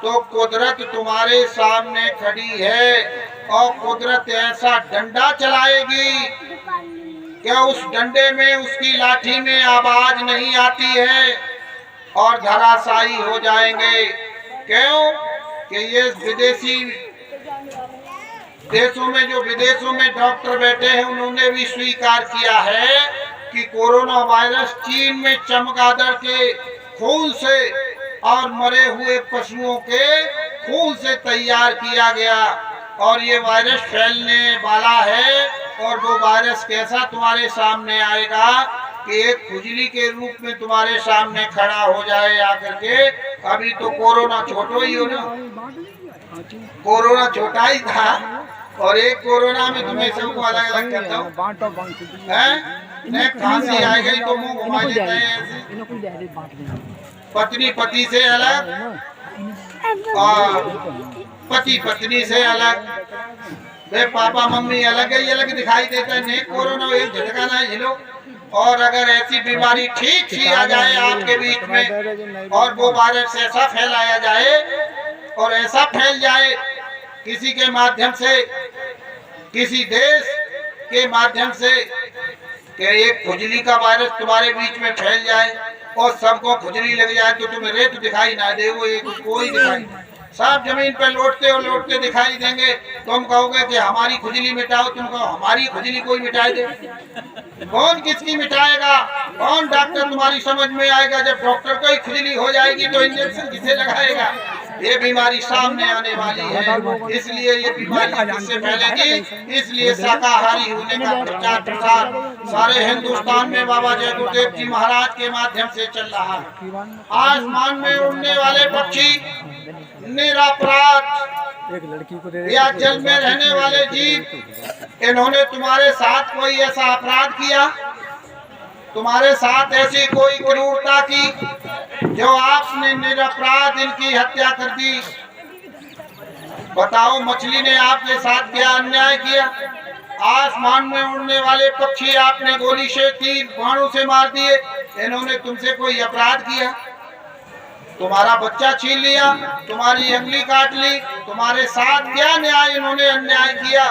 तो कुदरत तुम्हारे सामने खड़ी है और कुदरत ऐसा डंडा चलाएगी क्या उस डंडे में, उसकी लाठी में आवाज नहीं आती है और धराशायी हो जाएंगे। क्यों कि ये विदेशी देशों में, जो विदेशों में डॉक्टर बैठे हैं, उन्होंने भी स्वीकार किया है कि कोरोना वायरस चीन में चमगादड़ के खून से और मरे हुए पशुओं के खून से तैयार किया गया और ये वायरस फैलने वाला है। और वो वायरस कैसा तुम्हारे सामने आएगा कि एक खुजली के रूप में तुम्हारे सामने खड़ा हो जाए आकर के। अभी तो कोरोना छोटो ही हो ना, कोरोना छोटा ही था और एक कोरोना में तुम्हें सबको अलग अलग करता हूँ है। खांसी आ गई तो मुंह घुमा देते हैं, पत्नी पति से अलग और पति पत्नी से अलग, वे पापा मम्मी अलग ही अलग दिखाई देता है। नहीं कोरोना एक झटका ना झेलो। और अगर ऐसी बीमारी ठीक सी आ जाए आपके बीच में और वो वायरस ऐसा फैलाया जाए और ऐसा फैल जाए किसी के माध्यम से, किसी देश के माध्यम से, कि एक खुजली का वायरस तुम्हारे बीच में फैल जाए और सबको खुजली लग जाए तो तुम्हें रेत दिखाई ना दे, वो एक कोई दिखाई, सब जमीन पर लौटते और लौटते दिखाई देंगे। तुम कहोगे कि हमारी खुजली मिटाओ, तुम कहो हमारी खुजली कोई मिटाए दे। कौन किसकी मिटाएगा? कौन डॉक्टर तुम्हारी समझ में आएगा? जब डॉक्टर को ही खुजली हो जाएगी तो इंजेक्शन किसे लगाएगा? ये बीमारी सामने आने वाली है, इसलिए ये बीमारी किससे फैलेगी? इसलिए शाकाहारी होने का प्रचार प्रसार सारे हिंदुस्तान में बाबा जय गुरुदेव जी महाराज के माध्यम से चल रहा है। आसमान में उड़ने वाले पक्षी, निरपराध एक लड़की को या जल में रहने वाले जीव, इन्होंने तुम्हारे साथ कोई ऐसा अपराध किया, तुम्हारे साथ ऐसी कोई क्रूरता की जो आपने निरपराध इनकी हत्या कर दी? बताओ मछली ने आपके साथ क्या अन्याय किया? आसमान में उड़ने वाले पक्षी आपने गोली से, तीर बाणों से मार दिए, इन्होंने तुमसे कोई अपराध किया? तुम्हारा बच्चा छीन लिया, तुम्हारी अंगुली काट ली, तुम्हारे साथ क्या न्याय इन्होंने अन्याय किया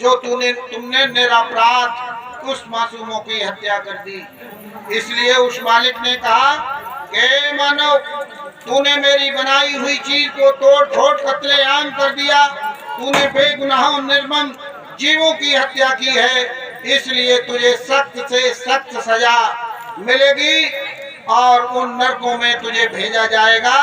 जो तुमने निरपराध उस मासूमों की हत्या कर दी? इसलिए उस मालिक ने कहा कि मानव, तूने मेरी बनाई हुई चीज को तोड़ फोड़ कत्लेआम कर दिया, तूने बेगुनाह निर्मम जीवों की हत्या की है, इसलिए तुझे सख्त से सख्त सजा मिलेगी और उन नरकों में तुझे भेजा जाएगा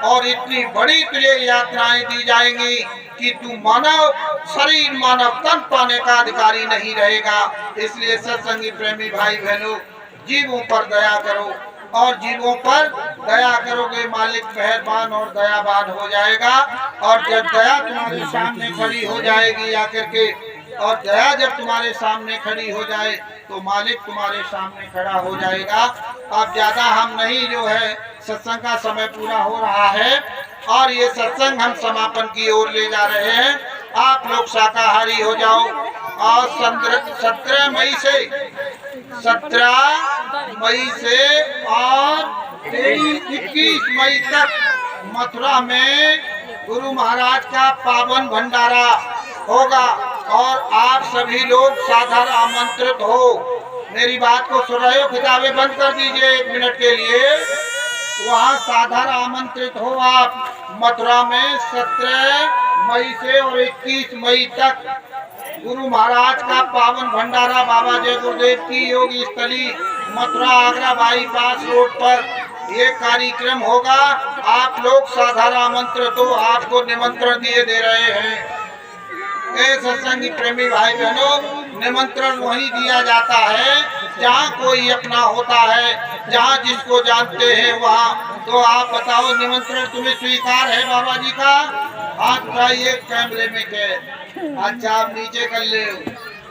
और इतनी बड़ी तुझे यातनाएं दी जाएंगी कि तू मानव शरीर, मानव तन पाने का अधिकारी नहीं रहेगा। इसलिए सत्संगी प्रेमी भाई बहनों, जीवों पर दया करो और जीवों पर दया करोगे मालिक मेहरबान और दयावान हो जाएगा। और जब दया तुम्हारे सामने खड़ी हो जाएगी आकर के, और दया जब तुम्हारे सामने खड़ी हो जाए तो मालिक तुम्हारे सामने खड़ा हो जाएगा। अब ज्यादा हम नहीं, जो है सत्संग का समय पूरा हो रहा है और ये सत्संग हम समापन की ओर ले जा रहे हैं। आप लोग शाकाहारी हो जाओ और 17 मई से और 21 मई तक मथुरा में गुरु महाराज का पावन भंडारा होगा और आप सभी लोग सादर आमंत्रित हो। मेरी बात को सुन रहे हो? किताबें बंद कर दीजिए 1 मिनट के लिए। वहाँ सादर आमंत्रित हो आप। मथुरा में 17 मई से और 21 मई तक गुरु महाराज का पावन भंडारा बाबा जय गुरुदेव की योगी स्थली मथुरा आगरा बाईपास रोड पर ये कार्यक्रम होगा। आप लोग सादर आमंत्रित हो, आपको निमंत्रण दिए दे रहे हैं। सत्संगी प्रेमी भाई बहनों, निमंत्रण वहीं दिया जाता है जहाँ कोई अपना होता है, जहाँ जिसको जानते हैं वहाँ। तो आप बताओ, निमंत्रण तुम्हें स्वीकार है बाबा जी का? हाथ उठाइए। कैमरे में कैद। अच्छा, आप नीचे कर ले।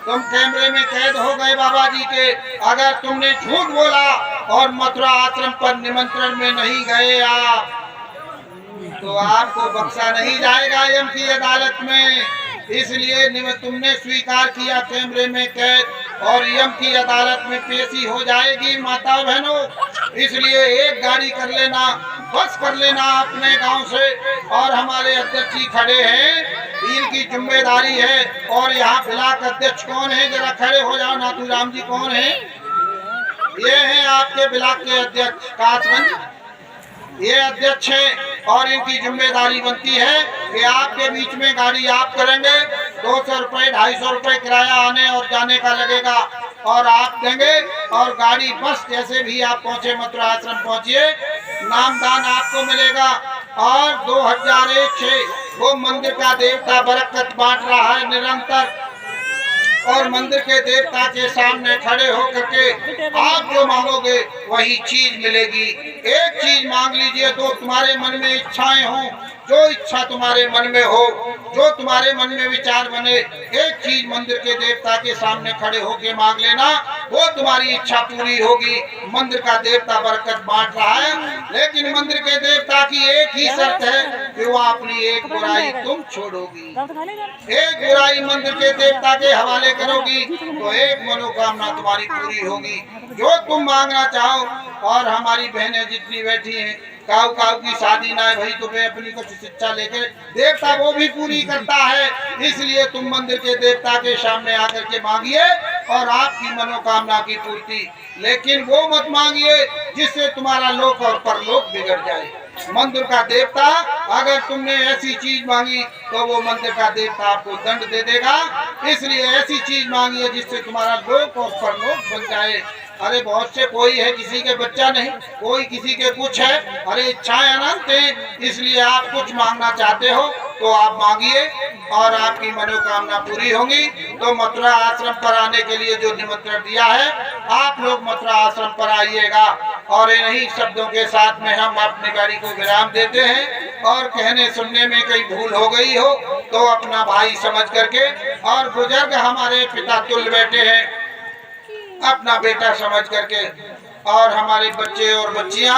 तुम कैमरे में कैद हो गए बाबा जी के। अगर तुमने झूठ बोला और मथुरा आश्रम पर निमंत्रण में नहीं गए आप, तो आपको बख्शा नहीं जाएगा यम की अदालत में। इसलिए तुमने स्वीकार किया कैमरे में कैद और यम की अदालत में पेशी हो जाएगी माता बहनों। इसलिए एक गाड़ी कर लेना बस कर लेना अपने गांव से। और हमारे अध्यक्ष जी खड़े हैं, इनकी जिम्मेदारी है। और यहाँ ब्लॉक अध्यक्ष कौन है, जरा खड़े हो जाओ। नाथूराम जी कौन है? ये हैं आपके ब्लॉक के अध्यक्ष कासगंज, ये अध्यक्ष हैं। और इनकी जिम्मेदारी बनती है कि आपके बीच में गाड़ी आप करेंगे। 200 रुपये 250 रुपये किराया आने और जाने का लगेगा और आप देंगे। और गाड़ी बस जैसे भी आप पहुंचे, मथुरा आश्रम पहुंचिए, नामदान आपको मिलेगा। और 2001 से वो मंदिर का देवता बरकत बांट रहा है निरंतर। और मंदिर के देवता के सामने खड़े होकर के आप जो मांगोगे वही चीज मिलेगी। एक चीज मांग लीजिए, तो तुम्हारे मन में इच्छाएं हों, जो इच्छा तुम्हारे मन में हो, जो तुम्हारे मन में विचार बने, एक चीज मंदिर के देवता के सामने खड़े होके मांग लेना, वो तुम्हारी इच्छा पूरी होगी। मंदिर का देवता बरकत बांट रहा है, लेकिन मंदिर के देवता की एक ही शर्त है कि वो अपनी एक बुराई तुम छोड़ोगी। एक बुराई मंदिर के देवता के हवाले करोगी तो एक मनोकामना तुम्हारी पूरी होगी, जो तुम मांगना चाहो। और हमारी बहनें जितनी बैठी हैं, काऊ काऊ की शादी ना है भाई, तुम्हें अपनी कुछ शिक्षा लेके देवता वो भी पूरी करता है। इसलिए तुम मंदिर के देवता के सामने आकर के मांगिए और आपकी मनोकामना की पूर्ति। लेकिन वो मत मांगिए जिससे तुम्हारा लोक और परलोक बिगड़ जाए। मंदिर का देवता, अगर तुमने ऐसी चीज मांगी तो वो मंदिर का देवता आपको दंड दे देगा। इसलिए ऐसी चीज मांगिए जिससे तुम्हारा लोक और परलोक बन जाए। अरे बहुत से कोई है किसी के बच्चा नहीं, कोई किसी के कुछ है। अरे इच्छाएं अनंत हैं, इसलिए आप कुछ मांगना चाहते हो तो आप मांगिए और आपकी मनोकामना पूरी होगी। तो मथुरा आश्रम पर आने के लिए जो निमंत्रण दिया है, आप लोग मथुरा आश्रम पर आइएगा। और इन्हीं शब्दों के साथ में हम अपनी गाड़ी को विराम देते हैं। और कहने सुनने में कहीं भूल हो गई हो तो अपना भाई समझ करके, और बुजुर्ग हमारे पिता तुल्य बैठे हैं, अपना बेटा समझ करके, और हमारे बच्चे और बच्चियां